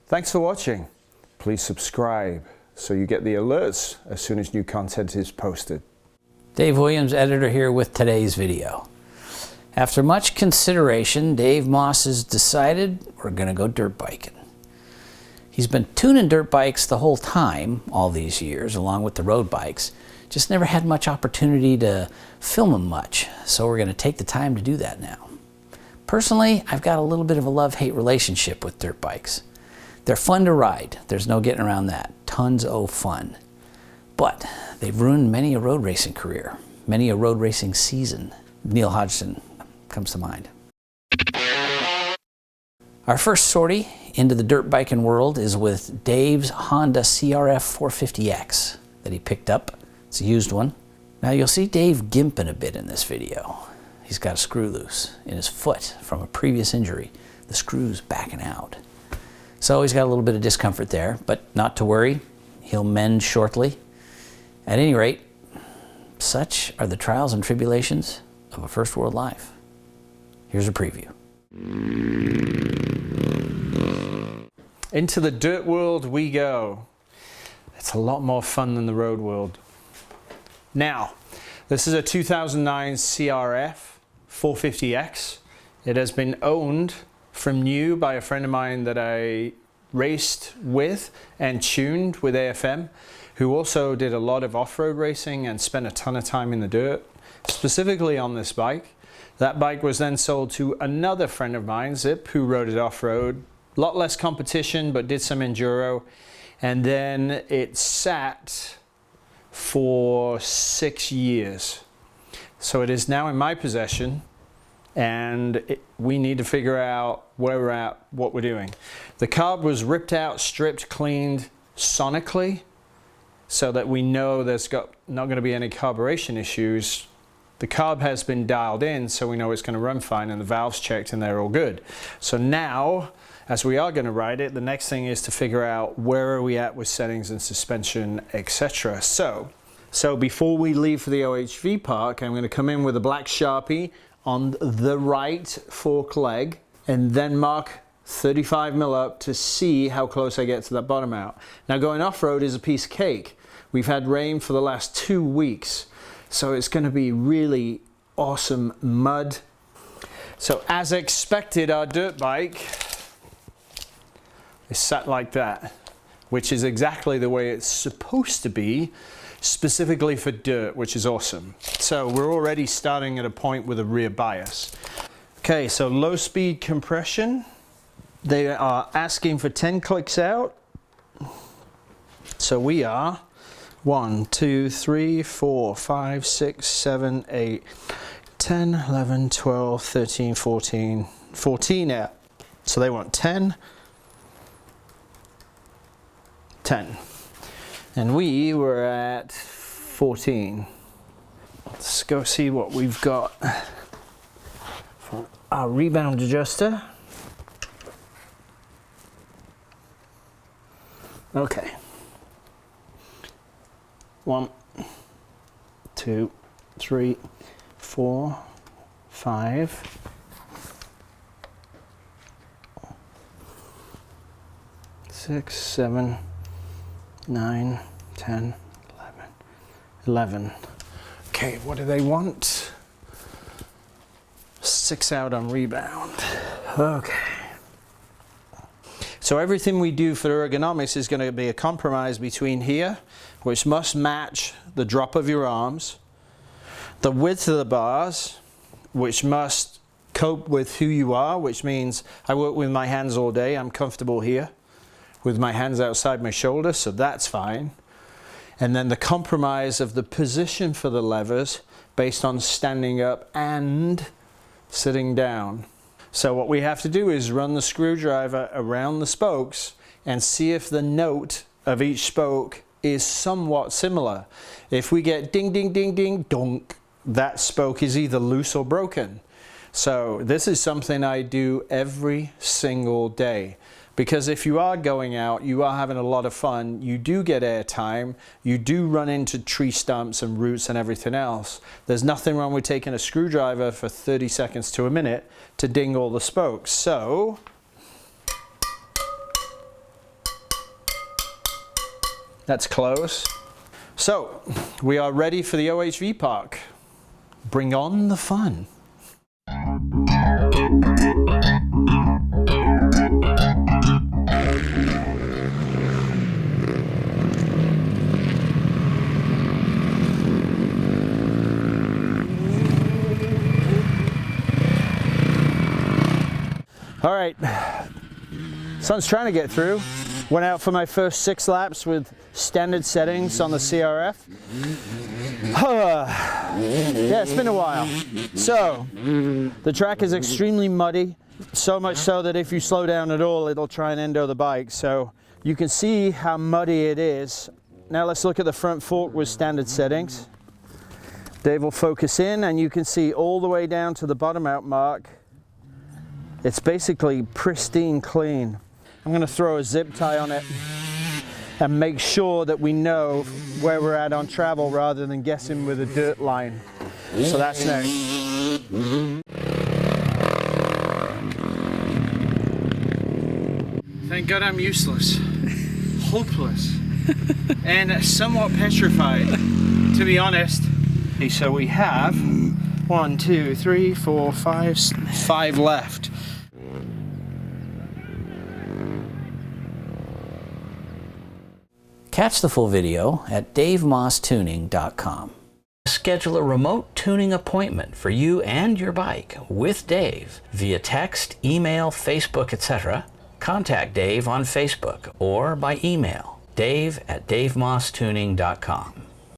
Thanks for watching. Please subscribe so you get the alerts as soon as new content is posted. Dave Williams, editor here with today's video. After much consideration, Dave Moss has decided we're going to go dirt biking. He's been tuning dirt bikes the whole time, all these years, along with the road bikes. Just never had much opportunity to film them much, so we're going to take the time to do that now. Personally, I've got a little bit of a love-hate relationship with dirt bikes. They're fun to ride, there's no getting around that. Tons of fun. But they've ruined many a road racing career, many a road racing season. Neil Hodgson comes to mind. Our first sortie into the dirt biking world is with Dave's Honda CRF450X that he picked up. It's a used one. Now you'll see Dave gimping a bit in this video. He's got a screw loose in his foot from a previous injury. The screw's backing out. So he's got a little bit of discomfort there, but not to worry. He'll mend shortly. At any rate, such are the trials and tribulations of a first world life. Here's a preview. Into the dirt world we go. It's a lot more fun than the road world. Now, this is a 2009 CRF450X. It has been owned from new by a friend of mine that I raced with and tuned with AFM, who also did a lot of off-road racing and spent a ton of time in the dirt, specifically on this bike. That bike was then sold to another friend of mine, Zip, who rode it off-road. A lot less competition, but did some enduro. And then it sat for 6 years. So it is now in my possession, and we need to figure out where we're at, what we're doing. The carb was ripped out, stripped, cleaned sonically, so that we know there's not going to be any carburation issues. The carb has been dialed in, so we know it's going to run fine, and the valves checked and they're all good. So now, as we are going to ride it, the next thing is to figure out where are we at with settings and suspension, etc. So before we leave for the OHV park, I'm going to come in with a black Sharpie on the right fork leg and then mark 35 mil up to see how close I get to that bottom out. Now, going off-road is a piece of cake. We've had rain for the last 2 weeks, so it's going to be really awesome mud. So as expected, our dirt bike is sat like that, which is exactly the way it's supposed to be, specifically for dirt, which is awesome. So we're already starting at a point with a rear bias. Okay, so low speed compression. They are asking for 10 clicks out. So we are 1, 2, 3, 4, 5, 6, 7, 8, 10, 11, 12, 13, 14 out. So they want 10. And we were at 14. Let's go see what we've got for our rebound adjuster. Okay. 1, 2, 3, 4, 5. 6, 7, 9, 10, 11. Okay, what do they want? 6 out on rebound. Okay. So everything we do for ergonomics is going to be a compromise between here, which must match the drop of your arms, the width of the bars, which must cope with who you are, which means I work with my hands all day. I'm comfortable here with my hands outside my shoulder, so that's fine. And then the compromise of the position for the levers based on standing up and sitting down. So what we have to do is run the screwdriver around the spokes and see if the note of each spoke is somewhat similar. If we get ding, ding, ding, ding, donk, that spoke is either loose or broken. So this is something I do every single day. Because if you are going out, you are having a lot of fun, you do get air time, you do run into tree stumps and roots and everything else. There's nothing wrong with taking a screwdriver for 30 seconds to a minute to ding all the spokes. So That's close. So, we are ready for the OHV park. Bring on the fun. All right, sun's trying to get through. Went out for my first 6 laps with standard settings on the CRF. Yeah, it's been a while. So, the track is extremely muddy, so much so that if you slow down at all, it'll try and endo the bike. So, you can see how muddy it is. Now let's look at the front fork with standard settings. Dave will focus in and you can see all the way down to the bottom out mark. It's basically pristine clean. I'm going to throw a zip tie on it and make sure that we know where we're at on travel rather than guessing with a dirt line. So that's next. Thank God I'm useless, hopeless, and somewhat petrified, to be honest. So we have 1, 2, 3, 4, 5 left. Catch the full video at davemosstuning.com. Schedule a remote tuning appointment for you and your bike with Dave via text, email, Facebook, etc. Contact Dave on Facebook or by email, dave@davemosstuning.com.